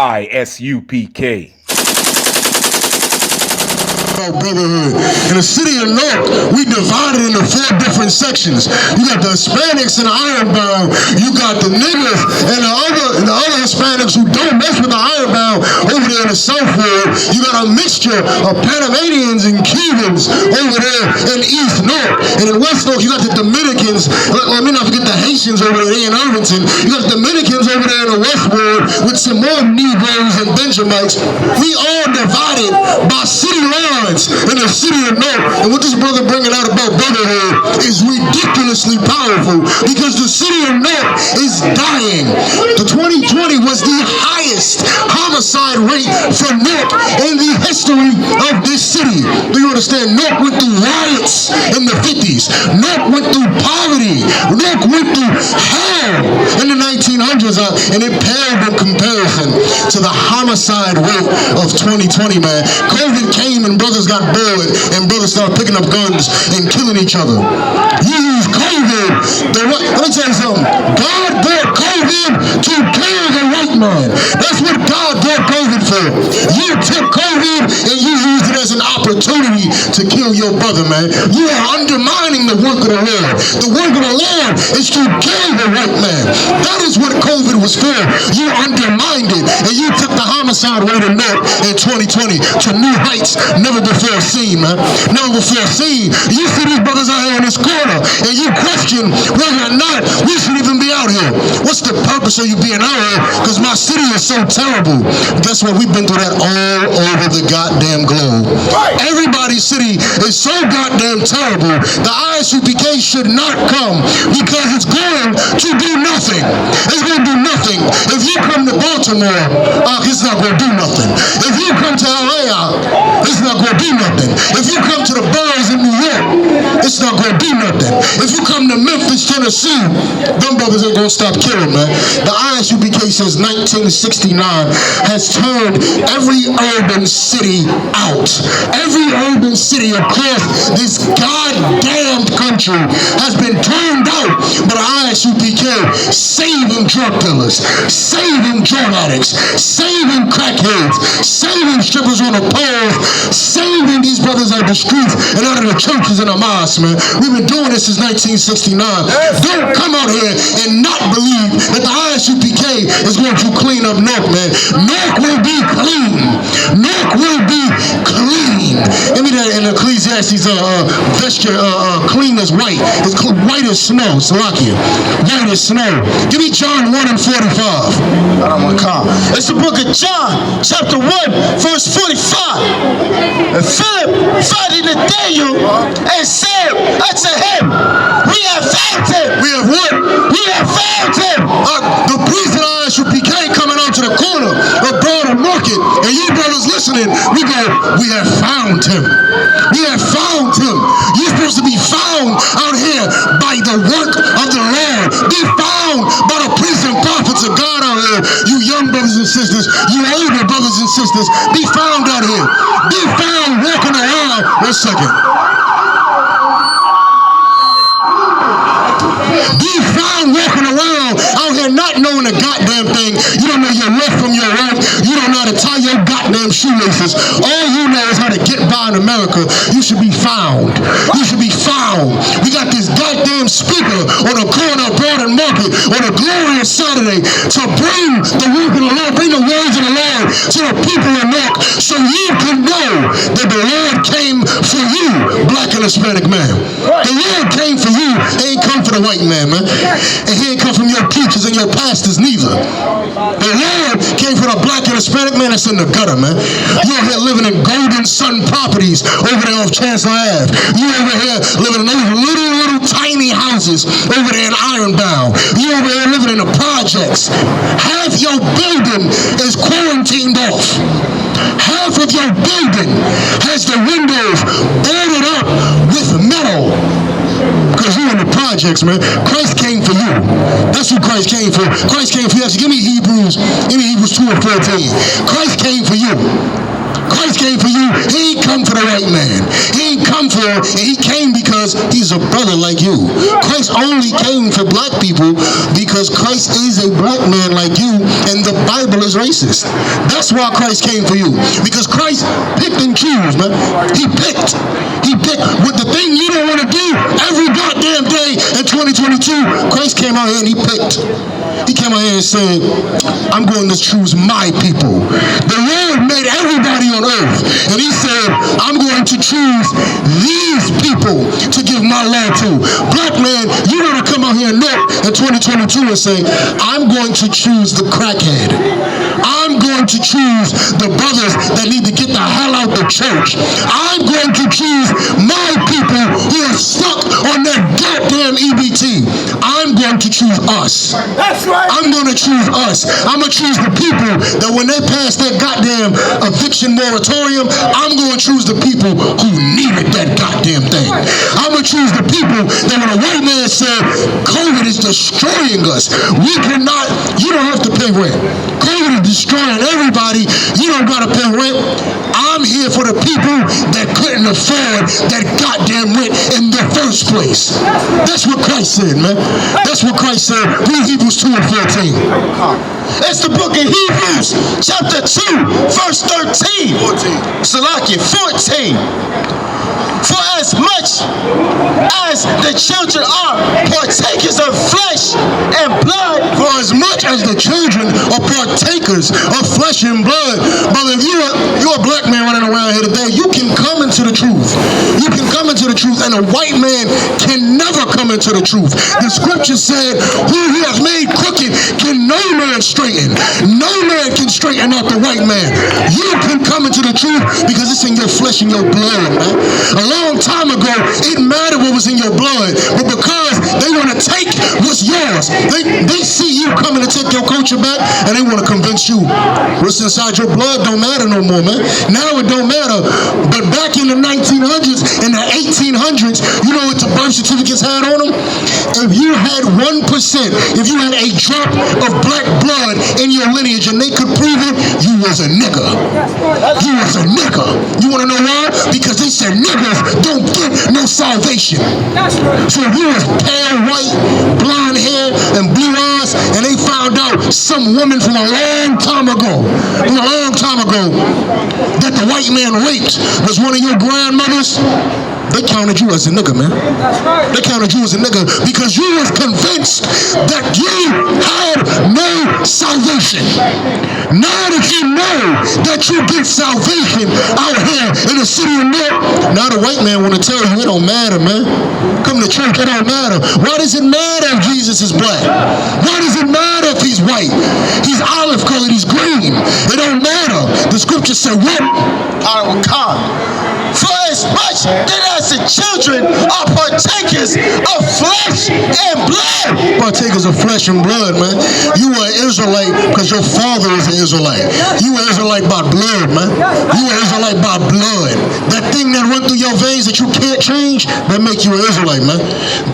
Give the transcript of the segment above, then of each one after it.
I.S.U.P.K. Brotherhood. In the city of North, we divided into 4 different sections. You got the Hispanics and the ironbound. You got the niggas and the other Hispanics who don't mess with the ironbound over there in the South World. You got a mixture of Panamanians and Cubans over there in East North. And in West North, you got the Dominicans. Let me not forget the Haitians over there in Irvington. You got the Dominicans over there in the West World with some more Negroes and Benjamites. We all divided by city lines in the city of North. And what this brother bringing out about brotherhood is ridiculously powerful because the city of North is dying. The 2020 was the highest homicide rate for North in the history of this city. Do you understand? North went through riots in the 50s. North went through poverty. North went through hell in the 1900s, and it paled in comparison to the homicide rate of 2020, man. COVID came and brothers got bored and brothers started picking up guns and killing each other. You use COVID. Let me tell you something. God brought COVID to kill the white man. That's what God brought COVID for. You took COVID and you used it as an opportunity to kill your brother, man. You are undermining the work of the Lord. The work of the Lord is to kill the white man. That is what COVID was for. You undermined it and you took the homicide rate of North in 2020 to new heights never before seen, man. Never before seen. You see these brothers out here in this corner and you question whether or not we should even be out here. What's the purpose of you being out here? Because my city is so terrible. Guess what? We've been through that all over the goddamn globe. Everybody's city is so goddamn terrible. The I.S.U.P.K. should not come because it's going to do nothing. It's going to do nothing. If you come to Baltimore, it's not going to do nothing. If you come to LA, it's not going to do nothing. If you come to the boroughs in New York, it's not going to do nothing. If you come to Memphis, Tennessee, them brothers ain't going to stop killing, man. The I.S.U.P.K. since 1969 has turned every urban city out. Every urban city across this goddamn country has been turned out. But the I.S.U.P.K. saving drug dealers, saving drug addicts, saving crackheads, saving strippers on the poles, saving these brothers out of the streets and out of the churches and the mosques, man. We've been doing this since 1969. Don't come out here and not believe that the I.S.U.P.K. is going to clean up North, man. North will be clean. North will be clean. Give me that in Ecclesiastes vesture, clean as white. It's white as snow. Salakia. White as snow. Give me John 1 and 45. I don't want to call. It's the book of John, chapter 1, verse 45. And Philip finding Nathanael and said unto him, we have found him. We have what? We have found him. The priest of I.S.U.P.K. coming out to the corner of Broad Market, and you brothers listening, we go, we have found him. We have found him. You're supposed to be found out here by the work of the Lord. Be found by the priests and prophets of God out here. You young brothers and sisters, you older brothers and sisters, be found out here. Be found walking around. 1 second. Be found walking around out here not knowing a goddamn thing. You don't know your left from your right. You don't know how to tie your goddamn shoelaces. All you know is how to get by in America. You should be found. You should be found. We got this goddamn speaker on the corner of Broad Market on a glorious Saturday to bring the word of the Lord, bring the words of the Lord to the people in North so you can know that the Lord came for you, black and Hispanic man. The Lord came for you. He ain't come for the white man, man. And he ain't come from your preachers and your pastors neither. The Lord came for the black and Hispanic man that's in the gutter, man. You over here living in Golden Sun Properties over there off Chancellor Ave. You over here living in those little tiny houses over there in Ironbound. You over here living in the projects. Half your building is quarantined off. Half of your building has the windows boarded up with metal. Because you in the projects, man. Christ came for you. That's who Christ came for. Christ came for you. Give me Hebrews 2 and 14. Christ came for you. Christ came for you. He ain't come for the white man. He ain't come for, and he came because he's a brother like you. Christ only came for black people because Christ is a black man like you, and the Bible is racist. That's why Christ came for you. Because Christ picked and chose, man. He picked. With the thing you don't want to do every goddamn day in 2022, Christ came out here and he picked. He came out here and said, I'm going to choose my people. The Lord made everybody on earth. And he said, I'm going to choose these people to give my land to. Black man, you want to come out here and look in 2022 and say, I'm going to choose the crackhead. I'm going to choose the brothers that need to get the hell out the church. I'm going to choose my people who are stuck on that goddamn EBT. I'm going to choose us. That's right. I'm going to choose us. I'm going to choose the people that when they pass that goddamn eviction moratorium, I'm going to choose the people who needed that goddamn thing. I'm going to choose the people that when a white man said, COVID is destroying us, we cannot, you don't have to pay rent. COVID is destroying everybody. You don't got to pay rent. I'm here for the people that couldn't afford that goddamn rent in the first place. That's what Christ said, man. That's what Christ said. Read Hebrews 2 and 14. It's the book of Hebrews, chapter 2, verse 13. 14. Salakia, 14. For as much as the children are partakers of flesh and blood, for as much as the children are partakers of flesh and blood, brother, if you're a black man running around here today, you can come into the truth. You can come into the truth, and a white man can never come into the truth. The scripture said, who he has made crooked can no man straighten. No man can straighten out the white man. You can come into the truth because it's in your flesh and your blood, man. A long time ago, it mattered what was in your blood, but because they want to take what's yours, they see you coming to take your culture back, and they want to convince you what's inside your blood don't matter no more, man. Now it don't matter. But back in the 1900s, in the 1800s, you know what the birth certificates had on them? If you had 1%, if you had a drop of black blood in your lineage and they could prove it, you was a nigga. You was a nigga. You want to know why? Because they said niggas don't get no salvation. So if you was pale white, blonde hair, and blue eyes, and they found out some woman from a long time ago, that the white man raped was one of your grandmothers, they counted you as a nigga, man. They counted you as a nigga because you was convinced that you had no salvation. Now that you know that you get salvation out here in the city of New York, now the white man want to tell you it don't matter, man. Come to church, it don't matter. Why does it matter if Jesus is black? Why does it matter if he's white? He's olive colored, he's green. It don't matter. The scripture said what? For as much then as the children are partakers of flesh and blood. Partakers of flesh and blood, man. You were an Israelite because your father is an Israelite. You were Israelite by blood, man. You were Israelite by blood. That thing that run through your veins that you can't change, that make you an Israelite, man.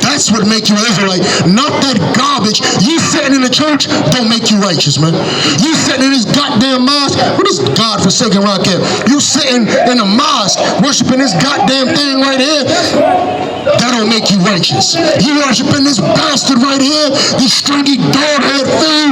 That's what make you an Israelite. Not that garbage. You sitting in the church don't make you righteous, man. You sitting in this goddamn mosque. What is God-forsaken rock at? You sitting in a mosque worshiping this goddamn thing right here, that don't make you righteous. You worshiping this bastard right here, this stringy dog-head thing,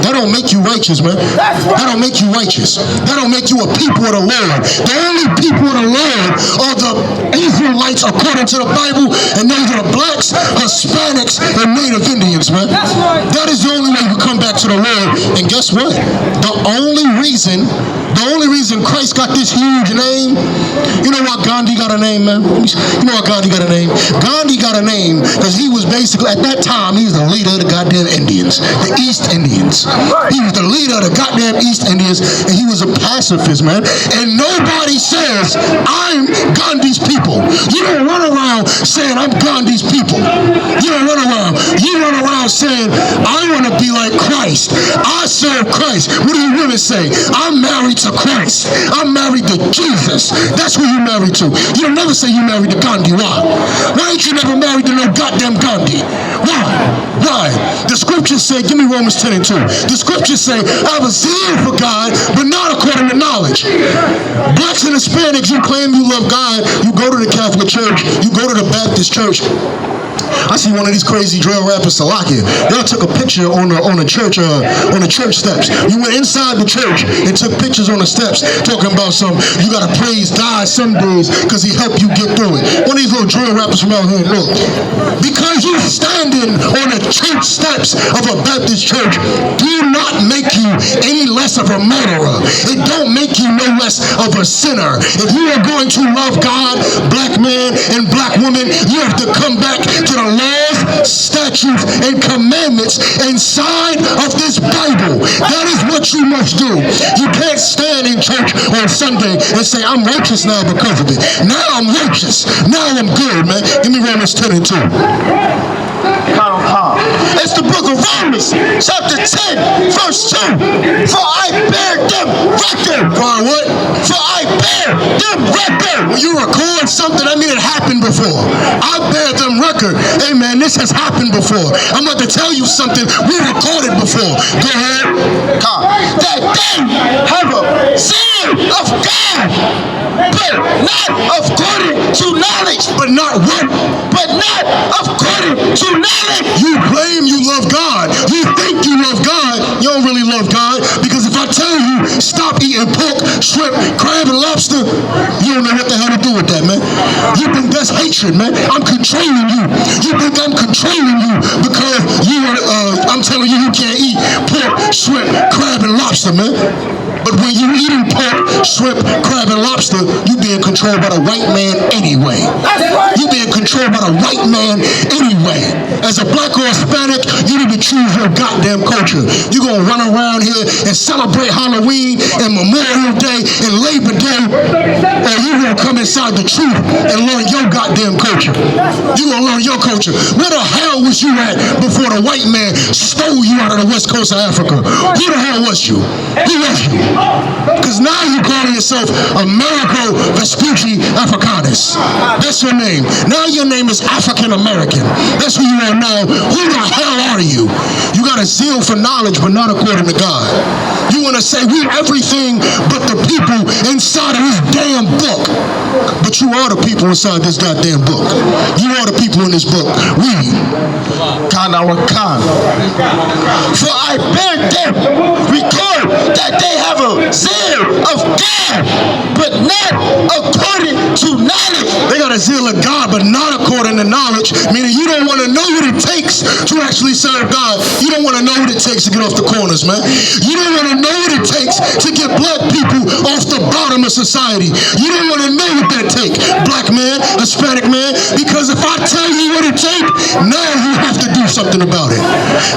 that don't make you righteous, man. That don't make you righteous. That don't make you a people of the Lord. The only people of the Lord are the Israelites according to the Bible, and those are the blacks, Hispanics, and Native Indians, man. That is the only way you come back to the Lord. And guess what? The only reason Christ got this huge name, you know why Gandhi got a name, man? You know why Gandhi got a name? Gandhi got a name because he was basically, at that time, he was the leader of the goddamn Indians, the East Indians. He was the leader of the goddamn East Indians, and he was a pacifist, man. And nobody says, I'm Gandhi's people. You don't run around saying, I'm Gandhi's people. You don't run around. You run around saying, I want to be like Christ. I serve Christ. What do you women say? I'm married to Christ. I'm married to Jesus. That's who you married to. You'll never say you married to Gandhi. Why? Why ain't you never married to no goddamn Gandhi? Why? The scriptures say, give me Romans 10 and 2. The scriptures say, I have a zeal for God, but not according to knowledge. Blacks and Hispanics, you claim you love God, you go to the Catholic Church, you go to the Baptist Church. I see one of these crazy drill rappers, Salakia. Y'all took a picture on the church steps. You went inside the church and took pictures on the steps, talking about you gotta praise God some days because He helped you get through it. One of these little drill rappers from out here, look, because you standing on the church steps of a Baptist church, do not make you any less of a murderer. It don't make you no less of a sinner. If you are going to love God, black man and black woman, you have to come back to the laws, statutes, and commandments inside of this Bible. That is what you must do. You can't stand in church on Sunday and say, I'm righteous now because of it. Now I'm righteous. Now I'm good, man. Give me Romans 10 and 2. It's the book of Romans, chapter 10, verse 2. For I bear them record. For what? For I bear them record. When you record something, I mean it happened before. I bear them record. Hey man, this has happened before. I'm about to tell you something we recorded before. Go ahead. That they have a zeal of God, but not according to knowledge. But not what? But not according to knowledge. You claim you love God. You think you love God. You don't really love God, because if I tell you stop eating pork, shrimp, crab, and lobster, you don't know what the hell to do with that, man. You think that's hatred, man. I'm controlling you. You think I'm controlling you because I'm telling you can't eat pork, shrimp, crab, and lobster, man. But when you eating pork, shrimp, crab, and lobster, you being controlled by the white man anyway. You being controlled by the white man anyway. As a black or Hispanic, you need to choose your goddamn culture. You're going to run around here and celebrate Halloween and Memorial Day and Labor Day, or you're going to come inside the truth and learn your goddamn culture. You're going to learn your culture. Where the hell was you at before the white man stole you out of the west coast of Africa? Who the hell was you? Who was you? Because now you call yourself Americo Vespucci Africanus. That's your name. Now your name is African American. That's who you are now. Who the hell are you? You got a zeal for knowledge, but not according to God. You want to say we everything but the people inside of this damn book. But you are the people inside this goddamn book. You are the people in this book. Read. For I bear them record that they have a zeal of God, but not according to knowledge. They got a zeal of God, but not according to knowledge, meaning you don't want to know what it takes to actually serve God. You don't want to know what it takes to get off the corners, man. You don't want to know what it takes to get black people off the bottom of society. You don't want to know what that takes, black man, Hispanic man, because if I tell you what it takes, now you have to do something about it.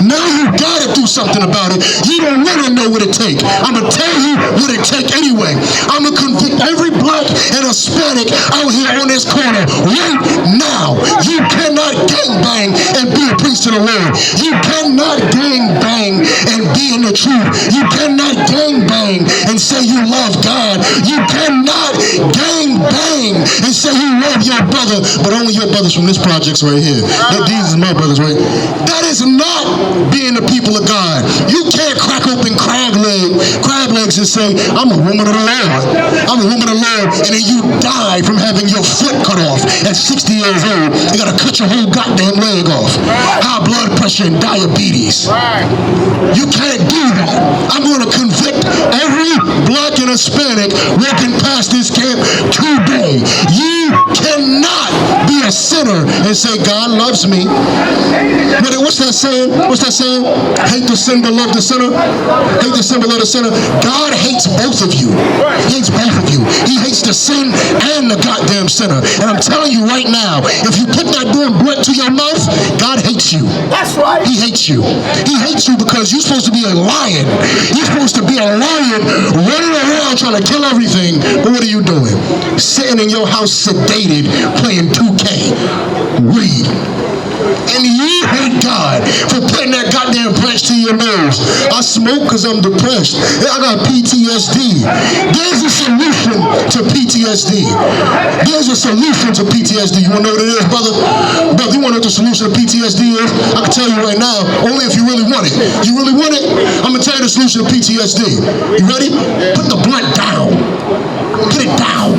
Now you got to do something about it. You don't want to know what it takes. I'm going to tell you what it takes anyway. I'm going to convict every black and Hispanic out here on this corner right now. You cannot gangbang and be a priest to the Lord. You cannot gangbang and be in the truth. You cannot gangbang and say you love God. You cannot gangbang and say you love your brother, but only your brothers from this projects right here. These are my brothers, right? That is not being the people of God. You can't crack open crab legs and say, I'm a woman of the Lord. I'm a woman of the Lord, and then you die from having your foot cut off at 60 years old. You gotta cut your whole goddamn leg off. High blood pressure and diabetes. You can't do that. I'm gonna convict every black and Hispanic walking past this camp today. You cannot be a sinner and say God loves me. But what's that saying? What's that saying? Hate the sin but love the sinner. Hate the sin but love the sinner. God hates both of you. He hates both of you. He hates the sin and the goddamn sinner. And I'm telling you right now, if you put that damn bread to your mouth, God hates you. That's right. He hates you. He hates you because you're supposed to be a lion. You're supposed to be a lion running around trying to kill everything. But what are you doing? Sitting in your house sedated playing 2K. Read. And you hate God for putting that goddamn branch to your nose. I smoke because I'm depressed. I got PTSD. There's a solution to PTSD. There's a solution to PTSD. You want to know what it is, brother? Brother, you want to know what the solution to PTSD is? I can tell you right now, only if you really want it. You really want it? I'm going to tell you the solution to PTSD. You ready? Put the blunt down. Put sit down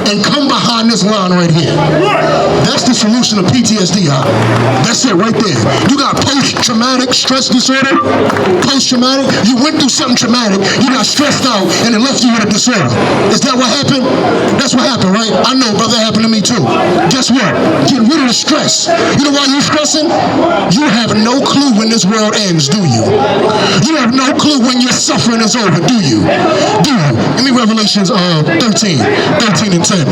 and come behind this line right here. That's the solution to PTSD, huh? That's it right there. You got post-traumatic stress disorder. Post-traumatic, you went through something traumatic, you got stressed out, and it left you with a disorder. Is that what happened? That's what happened, right? I know, brother, that happened to me too. Guess what? Get rid of the stress. You know why you're stressing? You have no clue when this world ends, do you? You have no clue when your suffering is over, do you? Do you? Give me Revelations 13 and 10.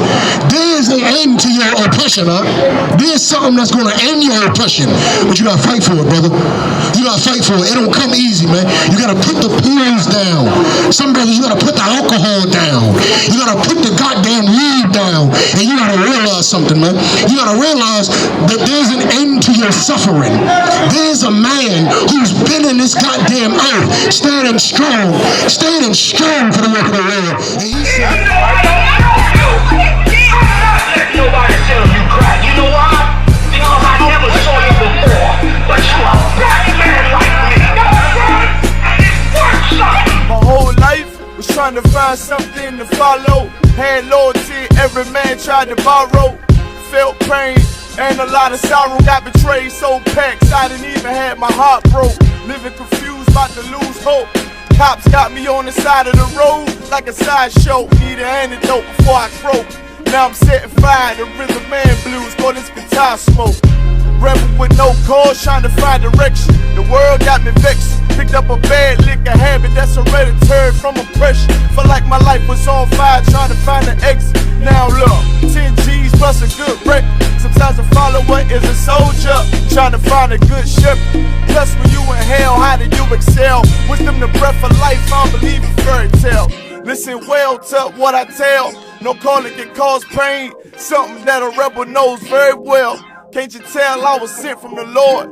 There's an end to your oppression, huh? There's something that's going to end your oppression, but you got to fight for it, brother. You got to fight for it. It don't come easy, man. You got to put the pills down. Some brothers, you got to put the alcohol down. You got to put the goddamn weed down. And you got to realize something, man. You got to realize that there's an end to your suffering. There's a man who's been in this goddamn earth standing strong for the work of the Lord. And he said, nobody tell you crack. You know why? Because I never saw you before. But you a black man like me. And it works, son. My whole life was trying to find something to follow. Had loyalty, every man tried to borrow. Felt pain and a lot of sorrow. Got betrayed, so packed, I didn't even have my heart broke. Living confused, about to lose hope. Cops got me on the side of the road like a sideshow. Need an antidote before I croak. Now I'm setting fire to rhythm man blues for this guitar smoke. Rebel with no cause, trying to find direction. The world got me vexed. Picked up a bad liquor habit that's hereditary from oppression. Felt like my life was on fire, trying to find an exit. Now look, 10 G's plus a good wreck. Sometimes a follower is a soldier, trying to find a good shepherd. Plus when you in hell, how do you excel? Wisdom the breath of life, I don't believe in fairy tale. Listen well to what I tell. No calling can cause pain. Something that a rebel knows very well. Can't you tell I was sent from the Lord?